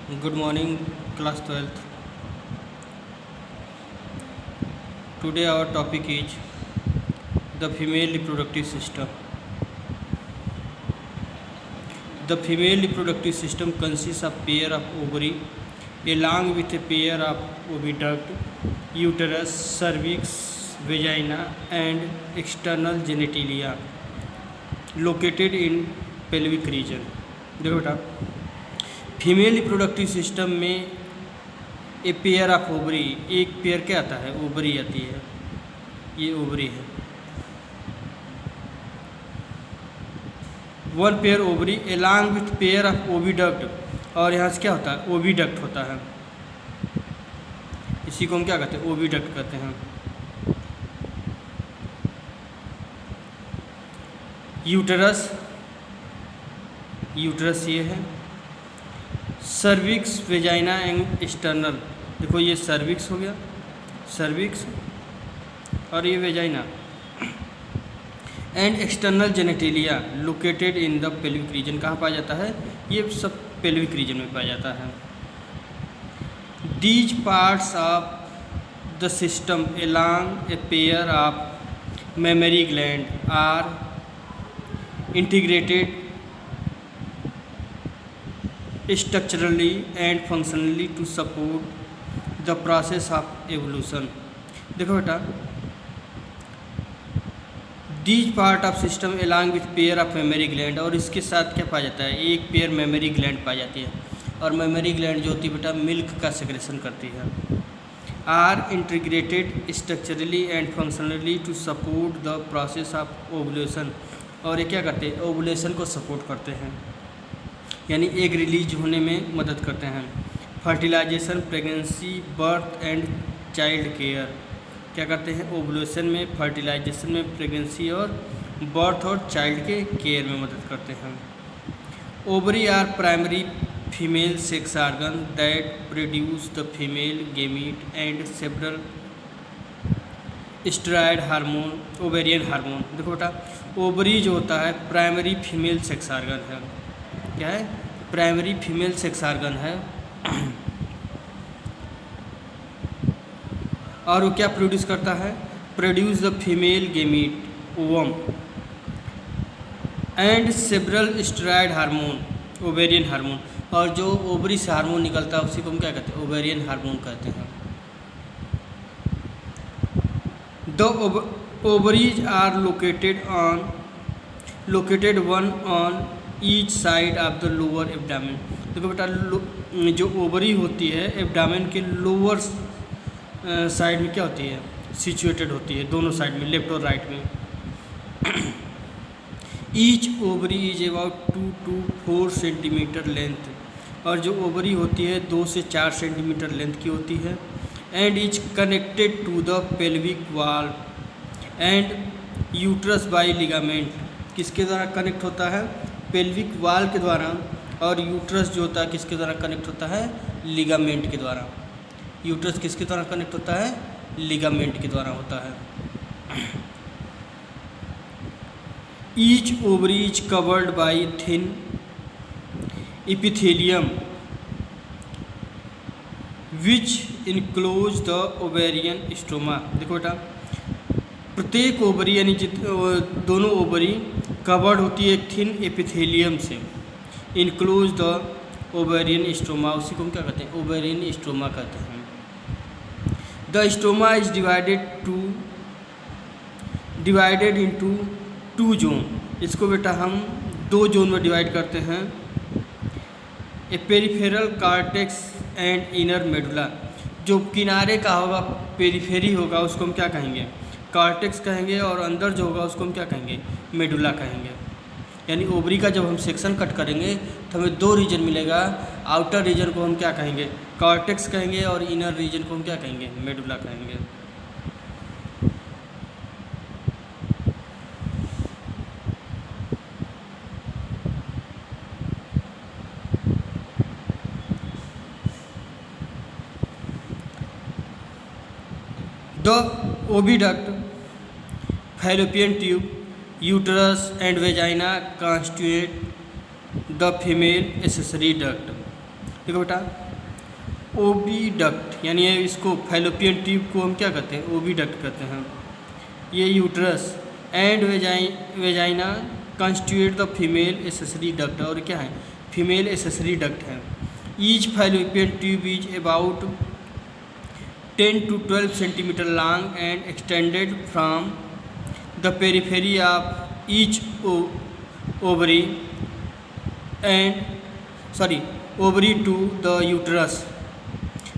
Good morning, class 12th. Today our topic is the female reproductive system. The female reproductive system consists of pair of ovary along with a pair of oviduct, uterus, cervix, vagina and external genitalia located in pelvic region. देखो बेटा, female reproductive system में ए pair of ovary, एक pair क्या आता है, ovary आती है, ये ओवरी है। One pair ovary along with pair of oviduct, और यहाँ से क्या होता है, ओविडक्ट होता है। इसी को हम क्या कहते हैं, ओविडक्ट कहते हैं। यूटरस, यूटरस ये है। सर्विक्स, वेजाइना एंड एक्सटर्नल, देखो ये सर्विक्स हो गया, सर्विक्स, और ये vagina and external genitalia located in the pelvic region. कहाँ पाया जाता है, ये सब पेल्विक रीजन में पाया जाता है। These parts of the system along a pair of mammary gland are integrated structurally and functionally to support the process of evolution। देखो बेटा, these part of system along with pair of mammary gland, और इसके साथ क्या पाया जाता है, एक पेयर मेमरी ग्लैंड पाई जाती है, और मेमरी ग्लैंड जो होती है बेटा मिल्क का सेक्रेशन करती है। Are integrated structurally and functionally to support the process of ovulation, और ये क्या करते हैं, ओवुलेशन को सपोर्ट करते हैं, यानी एग रिलीज होने में मदद करते हैं। Fertilisation, pregnancy, birth and child care, क्या करते हैं, ओवुलेशन में, फर्टिलाइजेशन में, प्रेगनेंसी और बर्थ और चाइल्ड के केयर में मदद करते हैं। Ovary are primary female sex organ that produce the female gamete and several steroid hormone, ovarian hormone. देखो बेटा, ओवरी जो होता है प्राइमरी फीमेल सेक्स ऑर्गन है, क्या है, प्राइमरी फीमेल सेक्स ऑर्गन है, और वो क्या प्रोड्यूस करता है, produce the female gamete, ovum and several steroid hormone, ovarian hormone, और जो ओवरी से हार्मोन निकलता है उसी को हम क्या कहते हैं, ओवेरियन हार्मोन कहते हैं। The ovaries are located one on each side of the lower abdomen. देखो बेटा, जो ओवरी होती है एब्डामेन के लोअर साइड में क्या होती है, सिचुएटेड होती है, दोनों साइड में, लेफ्ट और राइट में। Each ovary is about 2 to 4 centimetre length, और जो ओवरी होती है 2 से 4 सेंटीमीटर लेंथ की होती है। And is connected to the pelvic wall and uterus by ligament, किसके द्वारा कनेक्ट होता है, पेल्विक वॉल के द्वारा, और यूट्रस जो होता है किसके द्वारा कनेक्ट होता है, लिगामेंट के द्वारा। यूट्रस किसके द्वारा कनेक्ट होता है, लिगामेंट के द्वारा होता है। Each ovary is covered by thin epithelium which enclose the ovarian stoma. देखो बेटा, प्रत्येक ओवरी यानी दोनों ओवरी कवर्ड होती है एक थिन एपिथेलियम से, इनक्लोज द ओवेरियन स्टोमा, उसी को हम क्या कहते हैं, ओवेरियन स्टोमा कहते हैं। The stoma is divided into 2 zone, इसको बेटा हम 2 जोन में डिवाइड करते हैं। A peripheral cortex and inner medulla, जो किनारे का होगा, पेरिफेरी होगा, उसको हम क्या कहेंगे, कॉर्टेक्स कहेंगे, और अंदर जो होगा उसको हम क्या कहेंगे, मेडुला कहेंगे। यानी ओवरी का जब हम सेक्शन कट करेंगे तो हमें 2 रीजन मिलेगा, आउटर रीजन को हम क्या कहेंगे, कॉर्टेक्स कहेंगे, और इनर रीजन को हम क्या कहेंगे, मेडुला कहेंगे। The oviduct, fallopian tube, uterus and vagina constitute the female accessory duct. देखो बेटा, ओविडक्ट यानी ये इसको फैलोपियन ट्यूब को हम क्या कहते हैं, ओविडक्ट कहते हैं। ये uterus and vagina constitute the female accessory duct, और क्या है, फीमेल एसेसरी डक्ट है। Each fallopian tube is about 10 to 12 centimeter long and extended from the periphery of each ovary to the uterus.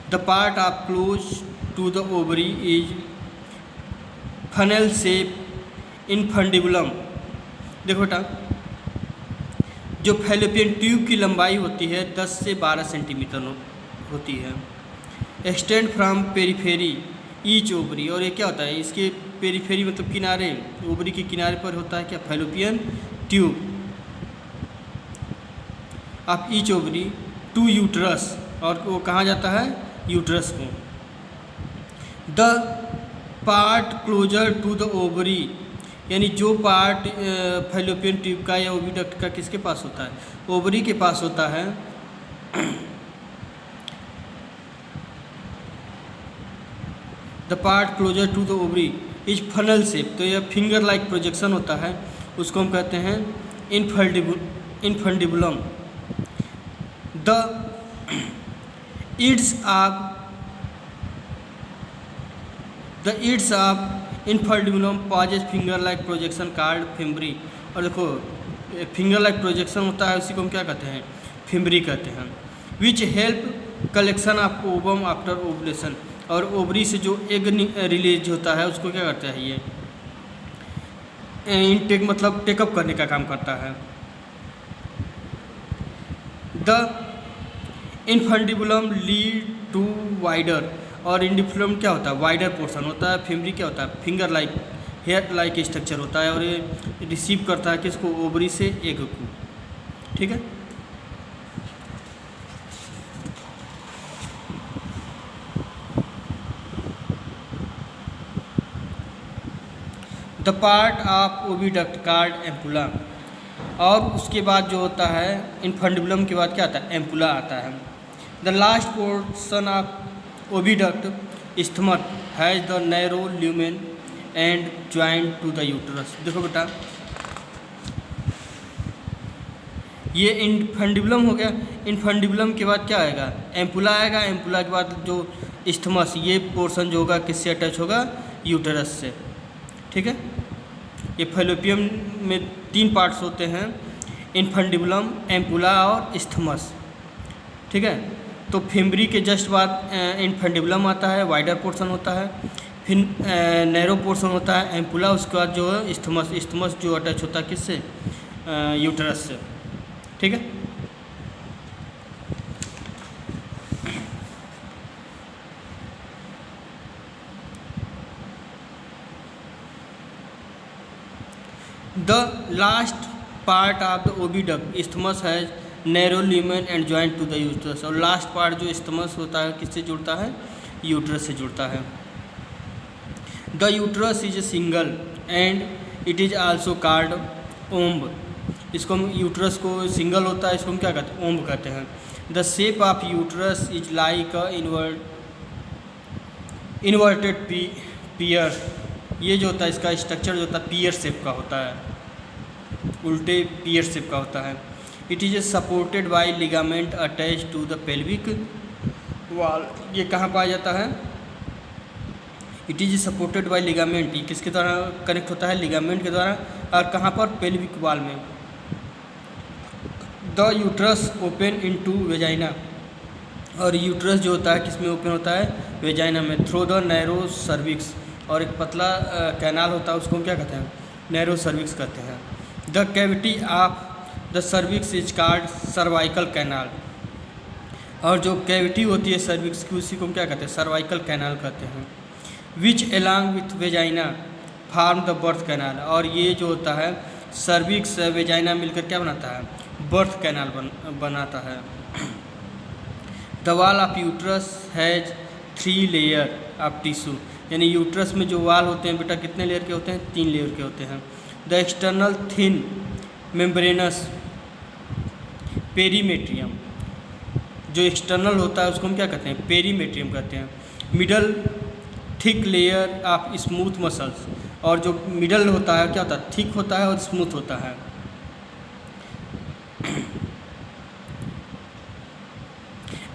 The part of close to the ovary is funnel shape infundibulum। देखो बेटा, जो fallopian tube की लंबाई होती है 10 से 12 centimetre होती है। Extend from periphery each ovary, और ये क्या होता है, इसके पेरीफेरी मतलब किनारे, ओवरी के किनारे पर होता है क्या, fallopian tube of each ovary to uterus, और वो कहाँ जाता है, यूट्रस को। The part closer to the ovary, यानी जो पार्ट फैलोपियन ट्यूब का या ओविडक्ट का किसके पास होता है, ओवरी के पास होता है, the part closer to the ovary is funnel shape, तो यह फिंगर लाइक प्रोजेक्शन होता है, उसको हम कहते हैं infundibulum. The ends of infundibulum possesses finger like projection called fimbriae, और देखो फिंगर लाइक प्रोजेक्शन होता है, उसी को हम क्या कहते हैं, फिम्बरी कहते हैं। Which help collection of ovum after ovulation, और ओवरी से जो एग रिलीज होता है उसको क्या करता है, ये इनटेक मतलब टेकअप करने का काम करता है। The infundibulum lead to wider, और इंडिफुलम क्या होता है, वाइडर पोर्शन होता है। फिम्बरी क्या होता है, finger like hair like structure होता है, और ये रिसीव करता है किसको, ओवरी से एग को, ठीक है। The part of oviduct card ampulla, और उसके बाद जो होता है इनफंडिबुलम के बाद क्या आता है, एम्पुला आता है। The last portion of oviduct isthmus has the narrow lumen and joint to the uterus. देखो बेटा, ये इनफंडिबुलम हो गया। इनफंडिबुलम के बाद क्या आएगा, एम्पुला आएगा। एम्पुला के बाद जो इस्थमस, ये पोर्शन जो होगा किससे अटैच होगा, यूटरस से, ठीक है। ये फैलोपियम में 3 पार्ट्स होते हैं, इनफंडिबुलम, एम्पुला और इस्थमस, ठीक है। तो फिम्बरी के जस्ट बाद इनफंडिबुलम आता है, वाइडर पोर्शन होता है, फिर नैरो पोर्शन होता है एम्पुला, उसके बाद जो है इस्थमस। इस्थमस जो अटैच होता है किससे, यूटरस से, ठीक है। The last part of the oviduct isthmus has narrow lumen and joint to the uterus, और लास्ट पार्ट जो इस्थमस होता है किससे जुड़ता है, यूट्रस से जुड़ता है। The uterus is a single and it is also called womb, इसको हम यूट्रस को सिंगल होता है, इसको हम क्या कहते हैं, ओम्ब कहते हैं। The shape of uterus is like a inverted pear, ये जो होता है इसका स्ट्रक्चर जो होता है पियर शेप का होता है, उल्टे पियर शेप का होता है। It is supported by ligament attach to the pelvic wall, ये कहाँ पाया जाता है, it is supported by ligament, ये किसके द्वारा कनेक्ट होता है, लिगामेंट के द्वारा, और कहाँ पर, पेल्विक वॉल में। The uterus open into vagina, और यूट्रस जो होता है किसमें ओपन होता है, वेजाइना में, थ्रू द नैरो सर्विक्स, और एक पतला कैनाल होता है उसको हम क्या कहते हैं, नैरो सर्विक्स कहते हैं। The cavity of the cervix is called cervical canal, और जो कैविटी होती है सर्विक्स की उसी को हम क्या कहते हैं, सर्वाइकल कैनाल कहते हैं। Which along with vagina form the birth canal, और ये जो होता है सर्विक्स वेजाइना मिलकर क्या बनाता है, बर्थ कैनाल बनाता है। The wall of uterus has 3 layer of tissue, यानी यूट्रस में जो वाल होते हैं बेटा कितने लेयर के होते हैं, 3 लेयर के होते हैं। The external thin membranes perimetrium, जो एक्सटर्नल होता है उसको हम क्या कहते हैं, पेरीमेट्रियम कहते हैं। Middle thick layer of smooth muscles, और जो मिडल होता है क्या होता है, थिक होता है और स्मूथ होता है।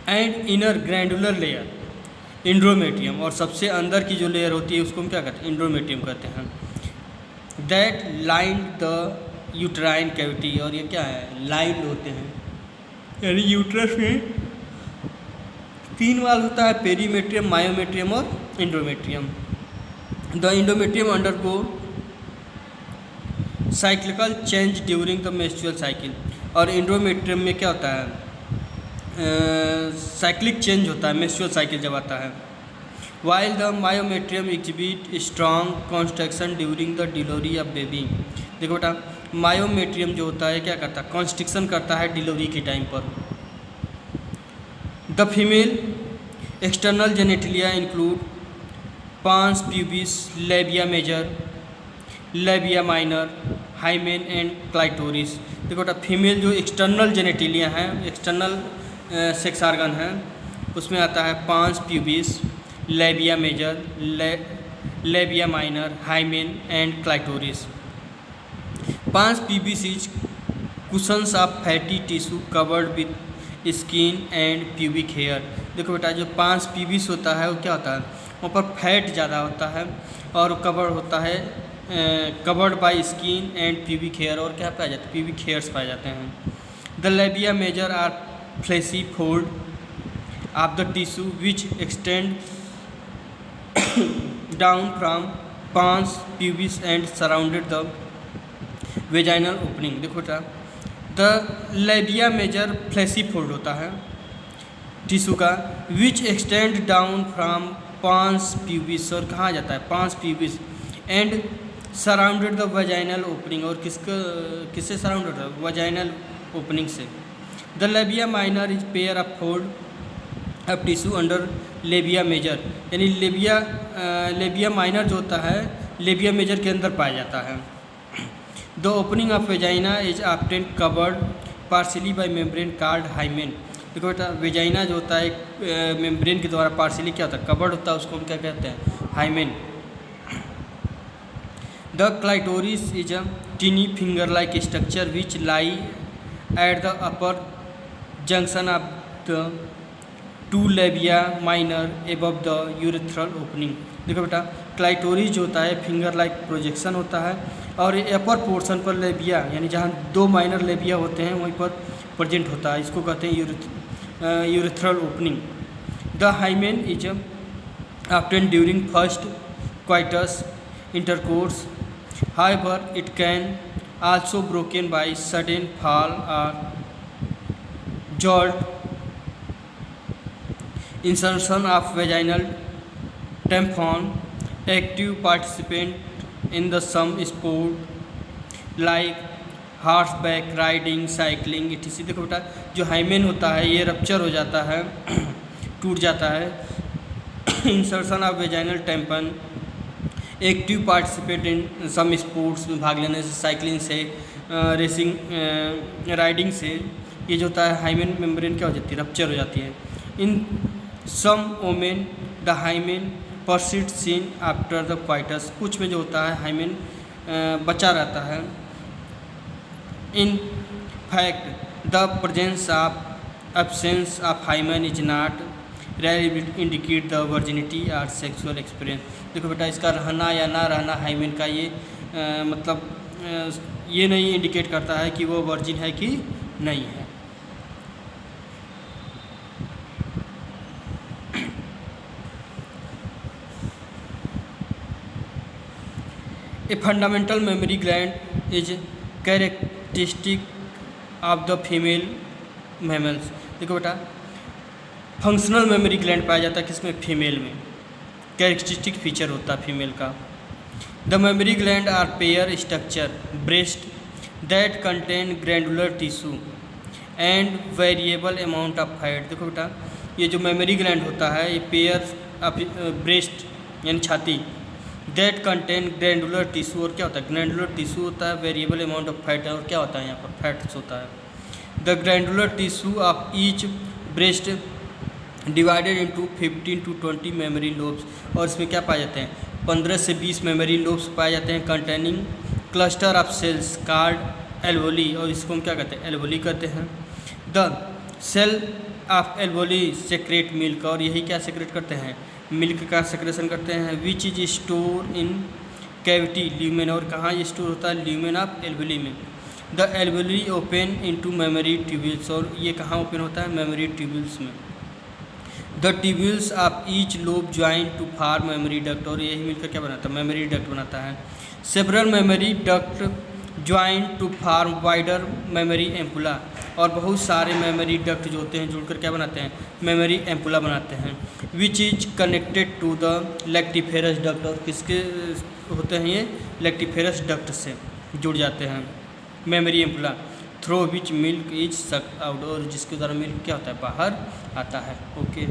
एंड इनर ग्रैंडुलर लेयर इंड्रोमेट्रियम, और सबसे अंदर की जो लेयर होती है उसको हम क्या कहते हैं, इंड्रोमेट्रियम कहते हैं। That line the uterine cavity, और ये क्या है, लाइन होते हैं, यानी यूट्रस में 3 वाल होता है, पेरीमेट्रियम, मायोमेट्रियम और endometrium. The endometrium undergo cyclical change during the menstrual cycle, और इंडोमेट्रियम में क्या होता है, साइक्लिक चेंज होता है मेंस्ट्रुअल साइकिल जब आता है। While the myometrium exhibit strong construction during the delivery of baby. देखो बेटा, मायोमेट्रियम जो होता है क्या करता है, कॉन्स्ट्रक्शन करता है डिलीवरी के टाइम पर। The female external genitalia include mons pubis, labia major, labia minor, hymen and clitoris. देखो बेटा, फीमेल जो एक्सटर्नल जेनेटिलिया हैं, एक्सटर्नल सेक्स आर्गन हैं, उसमें आता है mons pubis, labia major, labia minor, hymen and clitoris. Mons pubis is cushions of fatty tissue covered with skin and pubic hair. देखो बेटा, जो पांस प्यूबिस होता है वो क्या होता है, वहाँ पर फैट ज़्यादा होता है और कवर होता है, covered by skin and pubic hair, और क्या पाए जाते हैं, प्यूबिक हेयर्स पाए जाते हैं। The labia major are fleshy fold of the tissue which extend down from mons pubis and surrounded the vaginal opening. देखो बेटा, the labia major fleshy fold होता है टिश्यू का, which extend down from mons pubis, और कहाँ जाता है, mons pubis, and surrounded the vaginal opening, और किससे सराउंडेड है, वेजाइनल ओपनिंग से। The labia minor is pair of fold of tissue under लेबिया major, यानी लेबिया माइनर जो होता है लेबिया मेजर के अंदर पाया जाता है। The opening of vagina is often covered partially bye membrane called hymen. देखो बेटा, वेजाइना जो होता है मेम्ब्रेन के द्वारा पार्शियली क्या होता है, कवर्ड होता है, उसको हम क्या कहते हैं, hymen. The clitoris is a tiny finger like structure which lie at the upper junction of the two labia minor above the urethral opening. देखो बेटा, क्लाइटोरिस जो होता है फिंगर लाइक प्रोजेक्शन होता है, और अपर पोर्शन पर लेबिया, यानी जहाँ 2 माइनर लेबिया होते हैं वहीं पर प्रेजेंट होता है, इसको कहते हैं urethral opening. The hymen is often during first coitus intercourse, however it can also broken by sudden fall or jolt. Insertion of vaginal tampon, active participant in the some sport like horseback riding, cycling etc. देखो बेटा, जो hymen होता है ये rupture हो जाता है टूट जाता है। Insertion of vaginal tampon, active participate in some sports में भाग लेने से, साइकिलिंग से, रेसिंग राइडिंग से, ये जो होता है हाइमेन मेम्ब्रेन क्या हो जाती है, रप्चर हो जाती है। In some women the hymen persist seen after the coitus, कुछ में जो होता है हाइमेन बचा रहता है। In fact the presence of absence of hymen is not rarely indicate the virginity और सेक्सुअल एक्सपीरियंस। देखो बेटा, इसका रहना या ना रहना हाइमेन का ये मतलब ये नहीं इंडिकेट करता है कि वो वर्जिन है कि नहीं है। A fundamental memory gland is characteristic of the female mammals. देखो बेटा, फंक्शनल मेमोरी ग्लैंड पाया जाता है किसमें, फीमेल में, कैरेक्टरिस्टिक फीचर होता है फीमेल का। The mammary gland are pair structure breast that contain glandular tissue and variable amount of fat. देखो बेटा, ये जो मेमोरी ग्लैंड होता है ये पेयर ऑफ ब्रेस्ट यानी छाती, दैट कंटेन ग्रैंडुलर टिश्यू, और क्या होता है, ग्रैंडुलर टिश्यू होता है, वेरिएबल अमाउंट ऑफ फैट है, और क्या होता है यहाँ पर फैट्स होता है। The glandular tissue of each breast divided into 15 to 20 memory lobes, और इसमें क्या पाए जाते हैं 15 से 20 मेमोरी लोब्स पाए जाते हैं containing cluster of cells called alveoli, और इसको हम क्या कहते हैं एल्वोली कहते हैं। The cell of alveoli secrete milk, और यही क्या सेक्रेट करते हैं मिल्क का सेक्रेशन करते हैं। Which is store in cavity lumen, और कहाँ ये स्टोर होता है ल्यूमेन ऑफ एल्वोली में। The alveoli open into mammary tubules, और ये कहाँ ओपन होता है मेमोरी ट्यूब्यूल्स में। The tubules of each lobe join to form mammary duct, और यही मिलकर क्या बनाता है मेमोरी डक्ट बनाता है। Several mammary duct join to form wider mammary ampulla, और बहुत सारे मेमोरी डक्ट जो होते हैं जुड़कर क्या बनाते हैं मेमोरी एम्पुला बनाते हैं। Which is connected to the lactiferous duct, और किसके होते हैं ये लैक्टिफेरस डक्ट से जुड़ जाते हैं mammary ampulla. Through which milk is sucked out, और जिसके द्वारा मिल्क क्या होता है बाहर आता है। ओके।